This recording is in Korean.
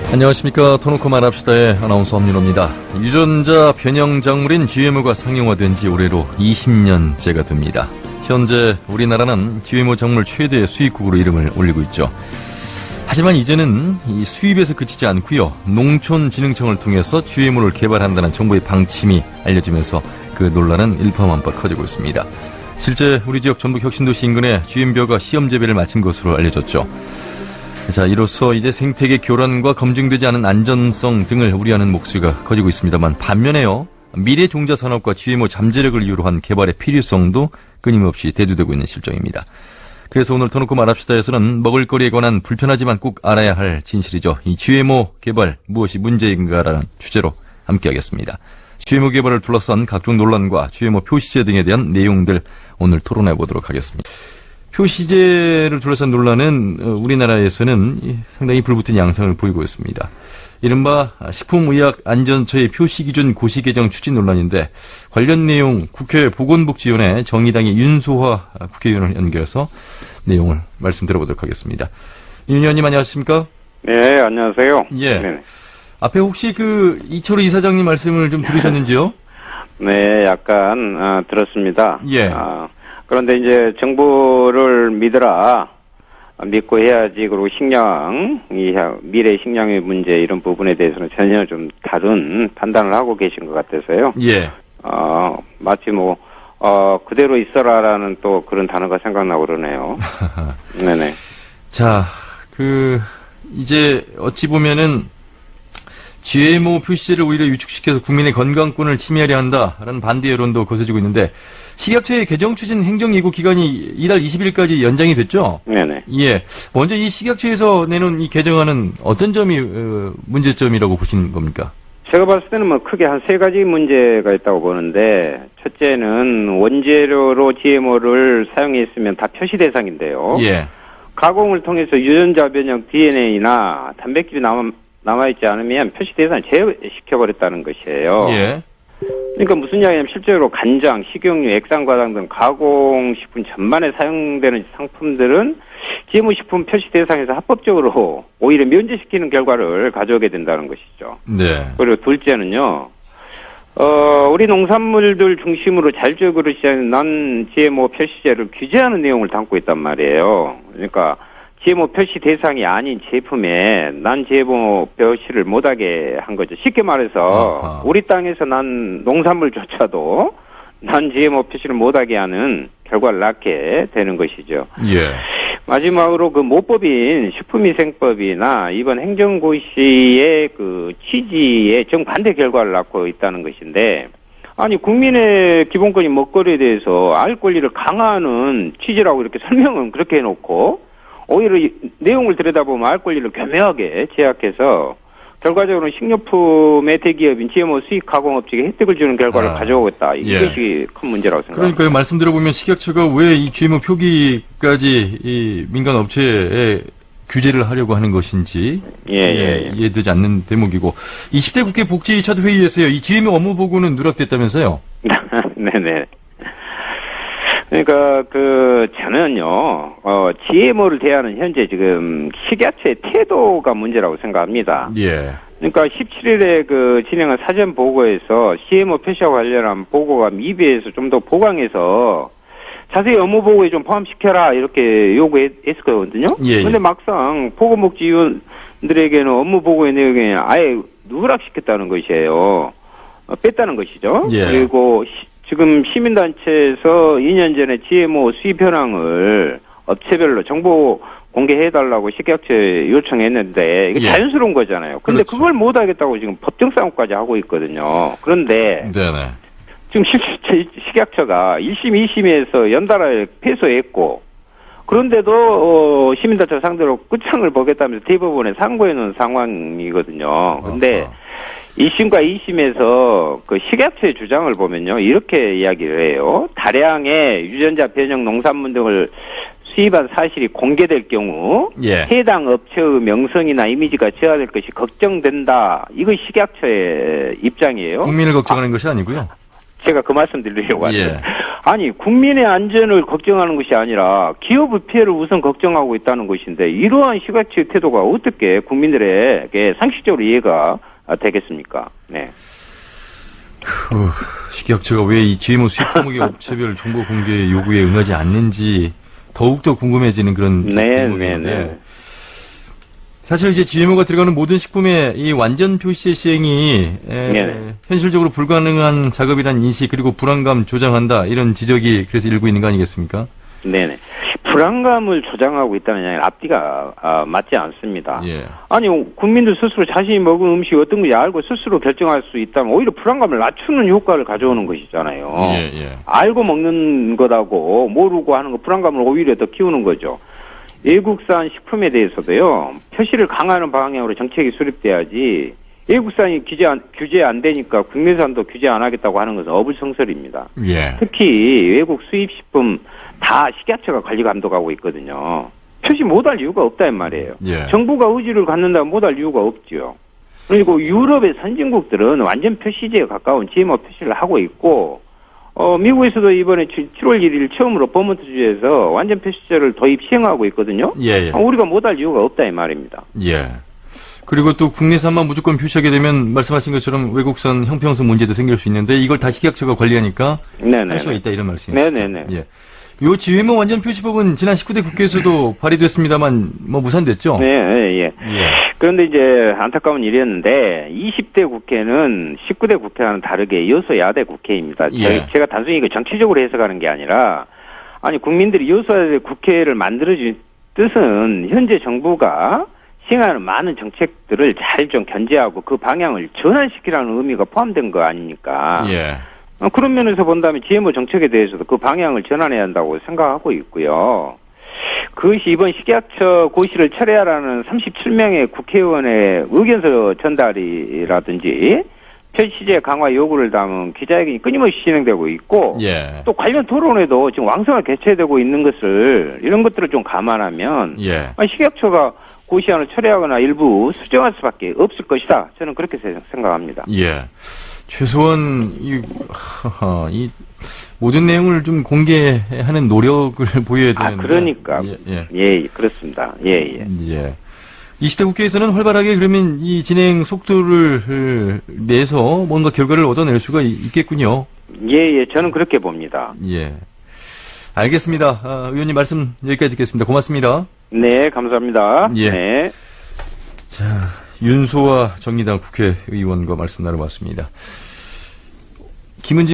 안녕하십니까. 터놓고 말합시다의 아나운서 엄민호입니다. 유전자 변형 작물인 GMO가 상용화된 지 올해로 20년째가 됩니다. 현재 우리나라는 GMO 작물 최대 수입국으로 이름을 올리고 있죠. 하지만 이제는 이 수입에서 그치지 않고요. 농촌진흥청을 통해서 GMO를 개발한다는 정부의 방침이 알려지면서 그 논란은 일파만파 커지고 있습니다. 실제 우리 지역 전북 혁신도시 인근에 GM벼가 시험 재배를 마친 것으로 알려졌죠. 자, 이로써 이제 생태계 교란과 검증되지 않은 안전성 등을 우려하는 목소리가 커지고 있습니다만, 반면에요, 미래 종자 산업과 GMO 잠재력을 이유로 한 개발의 필요성도 끊임없이 대두되고 있는 실정입니다. 그래서 오늘 터놓고 말합시다에서는 먹을거리에 관한 불편하지만 꼭 알아야 할 진실이죠. 이 GMO 개발 무엇이 문제인가라는 주제로 함께하겠습니다. GMO 개발을 둘러싼 각종 논란과 GMO 표시제 등에 대한 내용들 오늘 토론해 보도록 하겠습니다. 표시제를 둘러싼 논란은 우리나라에서는 상당히 불붙은 양상을 보이고 있습니다. 이른바 식품의약안전처의 표시기준 고시 개정 추진 논란인데, 관련 내용 국회 보건복지위원회 정의당의 윤소화 국회의원을 연결해서 내용을 말씀 들어보도록 하겠습니다. 윤 의원님 안녕하십니까? 네, 안녕하세요. 예. 네. 앞에 혹시 이철우 이사장님 말씀을 좀 들으셨는지요? 네, 약간 들었습니다. 예. 그런데 이제 정부를 믿어라, 믿고 해야지, 그리고 미래 식량의 문제 이런 부분에 대해서는 전혀 좀 다른 판단을 하고 계신 것 같아서요. 예. 마치 그대로 있어라라는 또 그런 단어가 생각나고 그러네요. 네네. 자, 이제 어찌 보면은 GMO 표시제를 오히려 위축시켜서 국민의 건강권을 침해하려 한다라는 반대 여론도 거세지고 있는데, 식약처의 개정 추진 행정예고 기간이 이달 20일까지 연장이 됐죠? 네네. 예. 먼저 이 식약처에서 내놓은 이 개정안은 어떤 점이 문제점이라고 보시는 겁니까? 제가 봤을 때는 크게 한 세 가지 문제가 있다고 보는데, 첫째는 원재료로 GMO를 사용했으면 다 표시 대상인데요. 예. 가공을 통해서 유전자 변형 DNA나 단백질이 남아있지 않으면 표시 대상을 제외시켜버렸다는 것이에요. 예. 그러니까 무슨 이야기냐면, 실제로 간장, 식용유, 액상과당 등 가공식품 전반에 사용되는 상품들은 GMO 식품 표시 대상에서 합법적으로 오히려 면제시키는 결과를 가져오게 된다는 것이죠. 네. 그리고 둘째는요, 우리 농산물들 중심으로 자율적으로 시작하는 난 GMO 표시제를 규제하는 내용을 담고 있단 말이에요. 그러니까 GMO 표시 대상이 아닌 제품에 난 GMO 표시를 못하게 한 거죠. 쉽게 말해서 아하. 우리 땅에서 난 농산물조차도 난 GMO 표시를 못하게 하는 결과를 낳게 되는 것이죠. 예. 마지막으로 모법인 식품위생법이나 이번 행정고시의 취지의 정반대 결과를 낳고 있다는 것인데, 아니, 국민의 기본권인 먹거리에 대해서 알 권리를 강화하는 취지라고 이렇게 설명은 그렇게 해놓고, 오히려 내용을 들여다보면 알 권리를 교묘하게 제약해서 결과적으로 식료품의 대기업인 GMO 수입 가공업체에 혜택을 주는 결과를 가져오고 있다. 이것이 큰 문제라고 생각합니다. 그러니까 말씀 들어보면 식약처가 왜 이 GMO 표기까지 이 민간 업체에 규제를 하려고 하는 것인지 이해되지 않는 대목이고, 20대 국회 복지 첫 회의에서요, 이 GMO 업무 보고는 누락됐다면서요? 네네. 그러니까 저는요, GMO를 대하는 현재 지금 식약처의 태도가 문제라고 생각합니다. 예. 그러니까 17일에 진행한 사전 보고에서 GMO 표시와 관련한 보고가 미비해서 좀 더 보강해서 자세히 업무 보고에 좀 포함시켜라 이렇게 요구했을 거거든요. 예. 근데 막상 보건복지위원들에게는 업무 보고의 내용에 아예 누락시켰다는 것이에요. 뺐다는 것이죠. 예. 그리고 지금 시민단체에서 2년 전에 GMO 수입 현황을 업체별로 정보 공개해달라고 식약처에 요청했는데, 이게 자연스러운 거잖아요. 근데 그렇죠. 그걸 못하겠다고 지금 법정 싸움까지 하고 있거든요. 그런데 네네. 지금 식약처가 1심, 2심에서 연달아 패소했고, 그런데도 시민단체 상대로 끝장을 보겠다면서 대법원에 상고해 놓은 상황이거든요. 근데 1심과 2심에서 식약처의 주장을 보면요, 이렇게 이야기를 해요. 다량의 유전자 변형 농산물 등을 수입한 사실이 공개될 경우 해당 업체의 명성이나 이미지가 저하될 것이 걱정된다. 이거 식약처의 입장이에요. 국민을 걱정하는 것이 아니고요. 제가 그 말씀 드리려고 하는데, 아니, 국민의 안전을 걱정하는 것이 아니라 기업의 피해를 우선 걱정하고 있다는 것인데 이러한 시각적 태도가 어떻게 국민들에게 상식적으로 이해가 되겠습니까? 네. 식약처가 왜 이 GMO 수입 품목의 업체별 정보 공개 요구에 응하지 않는지 더욱더 궁금해지는 그런 대목인데 사실 이제 GMO가 들어가는 모든 식품의 이 완전 표시제 시행이 현실적으로 불가능한 작업이란 인식 그리고 불안감 조장한다 이런 지적이 그래서 일고 있는 거 아니겠습니까? 네네. 불안감을 조장하고 있다는 게 아니라 앞뒤가 맞지 않습니다. 예. 아니 국민들 스스로 자신이 먹은 음식이 어떤 건지 알고 스스로 결정할 수 있다면 오히려 불안감을 낮추는 효과를 가져오는 것이잖아요. 예. 알고 먹는 거라고 모르고 하는 거 불안감을 오히려 더 키우는 거죠. 외국산 식품에 대해서도요. 표시를 강화하는 방향으로 정책이 수립돼야지 외국산이 규제 안 되니까 국내산도 규제 안 하겠다고 하는 것은 어불성설입니다. 예. 특히 외국 수입 식품 다 식약처가 관리 감독하고 있거든요. 표시 못할 이유가 없다는 말이에요. 예. 정부가 의지를 갖는다면 못할 이유가 없죠. 그리고 유럽의 선진국들은 완전 표시제에 가까운 GMO 표시를 하고 있고 미국에서도 이번에 7월 1일 처음으로 버몬트주에서 완전 표시제를 도입 시행하고 있거든요. 예. 우리가 못할 이유가 없다 이 말입니다. 예. 그리고 또 국내산만 무조건 표시하게 되면 말씀하신 것처럼 외국산 형평성 문제도 생길 수 있는데 이걸 다 식약처가 관리하니까 할 수가 있다 이런 말씀이시죠. 네네네. 예. 요 GMO 완전 표시법은 지난 19대 국회에서도 발의됐습니다만 무산됐죠? 예. 그런데 이제 안타까운 일이었는데 20대 국회는 19대 국회와는 다르게 여소야대 국회입니다. 예. 제가 단순히 이거 정치적으로 해석하는 게 아니라 아니 국민들이 여소야대 국회를 만들어준 뜻은 현재 정부가 시행하는 많은 정책들을 잘 좀 견제하고 그 방향을 전환시키라는 의미가 포함된 거 아닙니까? 예. 그런 면에서 본다면 GMO 정책에 대해서도 그 방향을 전환해야 한다고 생각하고 있고요. 그것이 이번 식약처 고시를 철회하라는 37명의 국회의원의 의견서 전달이라든지 표시제 강화 요구를 담은 기자회견이 끊임없이 진행되고 있고 예. 또 관련 토론회도 지금 왕성하게 개최되고 있는 것을 이런 것들을 좀 감안하면 식약처가 고시안을 철회하거나 일부 수정할 수밖에 없을 것이다. 저는 그렇게 생각합니다. 예. 최소한 이 모든 내용을 좀 공개하는 노력을 보여야 되는데. 그러니까. 예, 그렇습니다. 예. 20대 국회에서는 활발하게 그러면 이 진행 속도를 내서 뭔가 결과를 얻어낼 수가 있겠군요. 예, 저는 그렇게 봅니다. 예. 알겠습니다. 의원님 말씀 여기까지 듣겠습니다. 고맙습니다. 네, 감사합니다. 예. 네. 자, 윤소아 정의당 국회의원과 말씀 나눠봤습니다. 김은지